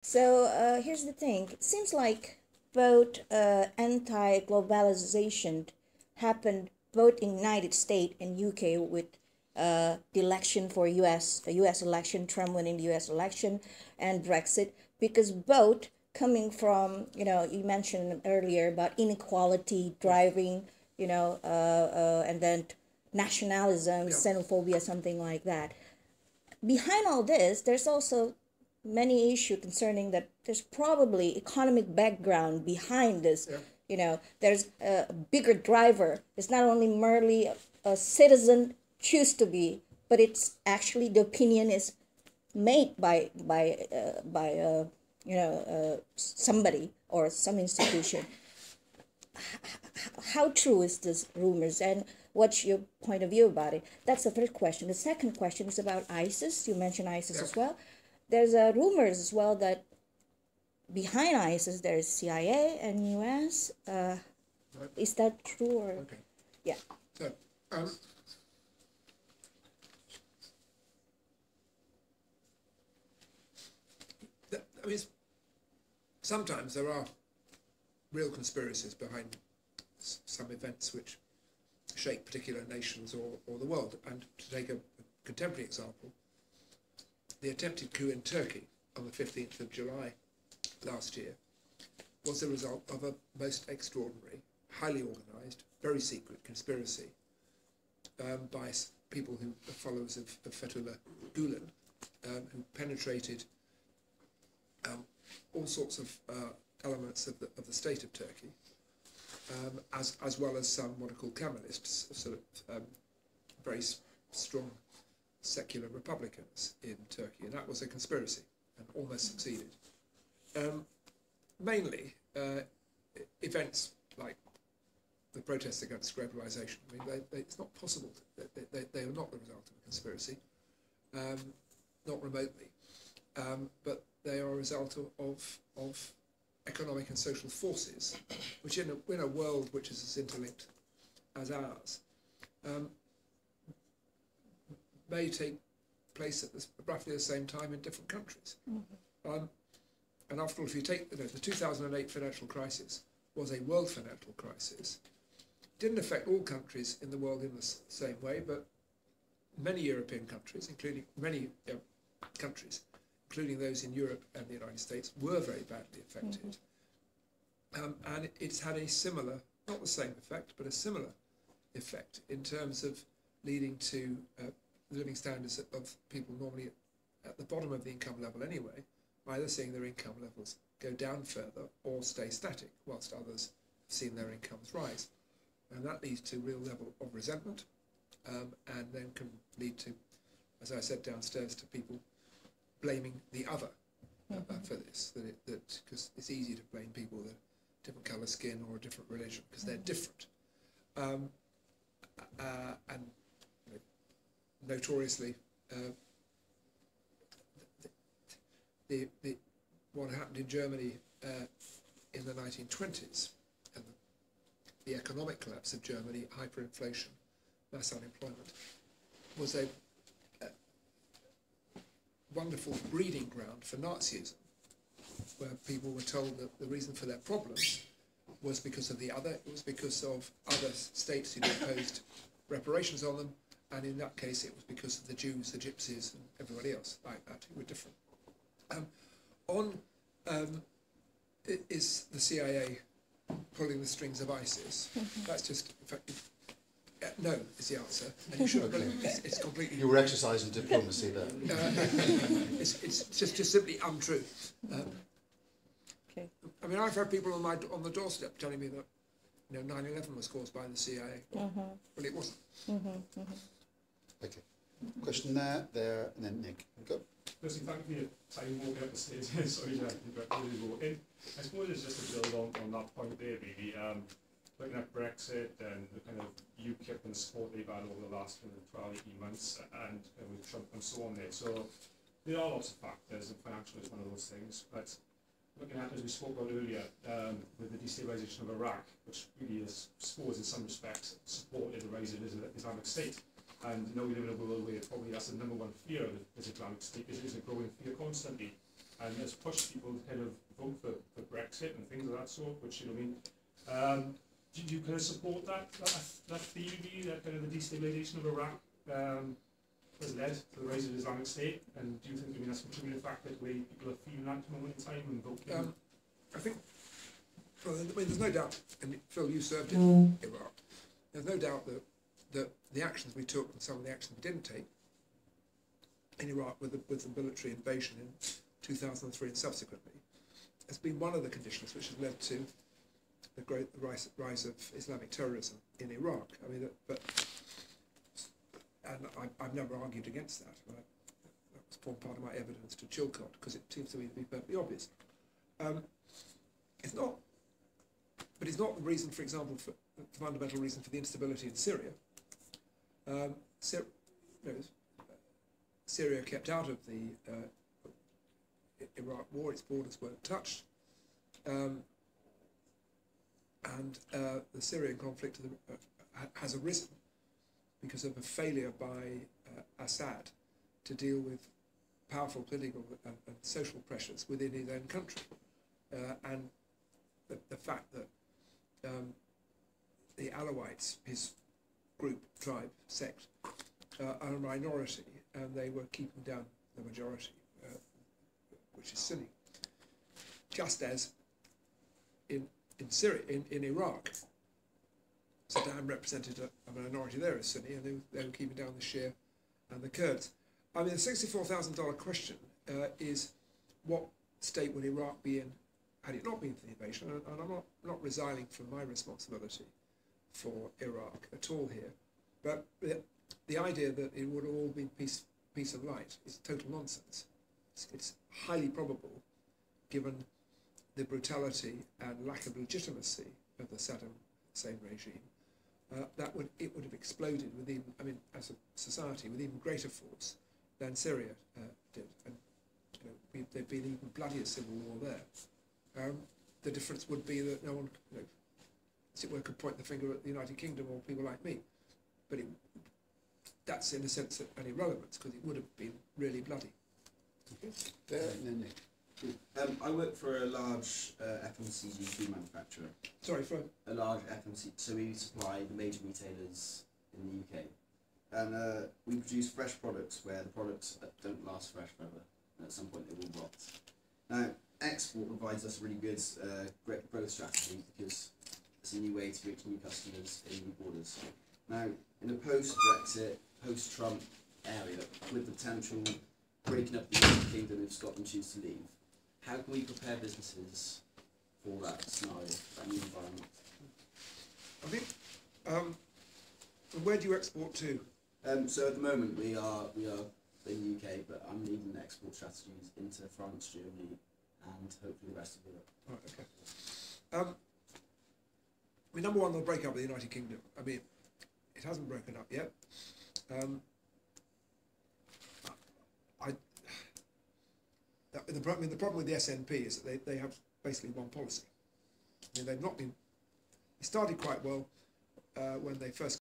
So here's the thing. It seems like both anti-globalization happened both in United States and UK with the election for the US election, Trump winning the US election, and Brexit, because both coming from, you mentioned earlier about inequality driving, and then nationalism, xenophobia, something like that. Behind all this, there's also many issue concerning that there's probably economic background behind this. There's a bigger driver. It's not only merely a citizen choose to be, but it's actually the opinion is made by somebody or some institution. How true is this rumors, and what's your point of view about it? That's the first question. The second question is about ISIS. You mentioned ISIS as well. There's rumors as well that behind ISIS there is CIA and US. Is that true or? Okay. Yeah. So, I mean, sometimes there are real conspiracies behind some events which shake particular nations or the world. And to take a contemporary example, the attempted coup in Turkey on the 15th of July last year was the result of a most extraordinary, highly organised, very secret conspiracy by people who are followers of Fethullah Gulen, who penetrated all sorts of elements of the state of Turkey, as well as some what are called Kemalists, sort of very strong secular Republicans in Turkey, and that was a conspiracy and almost succeeded. Mainly events like the protests against globalization. I mean, it's not possible. They are not the result of a conspiracy, not remotely, but they are a result of economic and social forces, which in a world which is as interlinked as ours, may take place at roughly the same time in different countries. Mm-hmm. And after all, if you take the 2008 financial crisis was a world financial crisis. It didn't affect all countries in the world in the same way, but many European countries, including many countries, including those in Europe and the United States, were very badly affected. Mm-hmm. And it's had a similar, not the same effect, but a similar effect in terms of leading to living standards of people normally at the bottom of the income level anyway, either seeing their income levels go down further or stay static, whilst others have seen their incomes rise. And that leads to a real level of resentment, and then can lead to, as I said downstairs, to people blaming the other for this, because it's easy to blame people that have different colour skin or a different religion, because they're different. And notoriously, what happened in Germany in the 1920s, and the economic collapse of Germany, hyperinflation, mass unemployment, was a wonderful breeding ground for Nazism, where people were told that the reason for their problems was because of the other, it was because of other states who imposed reparations on them, and in that case it was because of the Jews, the Gypsies, and everybody else like that who were different. Is the CIA pulling the strings of ISIS? That's just, in fact, no is the answer, and you shouldn't believe it. It's completely... You were exercising diplomacy there. It's just simply untrue. Okay. I mean, I've had people on the doorstep telling me that 9/11 was caused by the CIA. Well, it wasn't. Okay. Question there, and then Nick. Go. Firstly, thank you for your time walking up the stairs. Sorry, I suppose it's just to build on that point there, really. Looking at Brexit and the kind of UKIP and support they've had over the last 12, 18 months, and with Trump and so on there. So there are lots of factors, and financial is one of those things. But looking at, as we spoke about earlier, with the destabilisation of Iraq, which really is, I suppose, in some respects, supported the rise of the Islamic State. And we live in a world where probably that's the #1 fear of the Islamic State, is a growing fear constantly. and has pushed people to kind of vote for Brexit and things of that sort, which, you know, do you kind of support that theory, that kind of the destabilisation of Iraq has led to the rise of Islamic State? And do you think, that's a contributing factor to the way people are feeling at the moment in time and voting? I think, well, there's no doubt, and Phil, you served in Iraq, there's no doubt that the actions we took and some of the actions we didn't take in Iraq with the military invasion in 2003 and subsequently has been one of the conditions which has led to the rise of Islamic terrorism in Iraq. I mean, I've never argued against that. That was formed part of my evidence to Chilcot, because it seems to me to be perfectly obvious. It's not the reason, for example, for the fundamental reason for the instability in Syria. Syria kept out of the Iraq war; its borders weren't touched, and the Syrian conflict has arisen because of a failure by Assad to deal with powerful political and social pressures within his own country, and the fact that the Alawites, his group, tribe, sect, are a minority, and they were keeping down the majority, which is Sunni. Just as in Syria, in Iraq, Saddam represented a minority there as Sunni, and they were keeping down the Shia and the Kurds. I mean, the $64,000 question is, what state would Iraq be in had it not been for the invasion? And I'm not resigning from my responsibility for Iraq at all here, but the idea that it would have all been peace and light is total nonsense. It's highly probable, given the brutality and lack of legitimacy of the Saddam Hussein regime, it would have exploded with even, as a society, with even greater force than Syria did, and there'd been even bloodier civil war there. The difference would be that no one, as it were, could point the finger at the United Kingdom or people like me, but that's in a sense an irrelevance, because it would have been really bloody. Nick. I work for a large FMCG food manufacturer. Sorry, for a large FMCG, so we supply the major retailers in the UK, and we produce fresh products where the products don't last fresh forever, and at some point they will rot. Now, export provides us really good growth strategy, because it's a new way to reach new customers in new borders. Now, in a post-Brexit, post-Trump area, with the potential breaking up the United Kingdom if Scotland choose to leave, how can we prepare businesses for that scenario, that new environment? I think, where do you export to? So at the moment we are in the UK, but I'm leading export strategies into France, Germany, and hopefully the rest of Europe. Right, okay. Number one, they'll break up with the United Kingdom. It hasn't broken up yet. The problem with the SNP is that they have basically one policy. They've not been. It started quite well when they first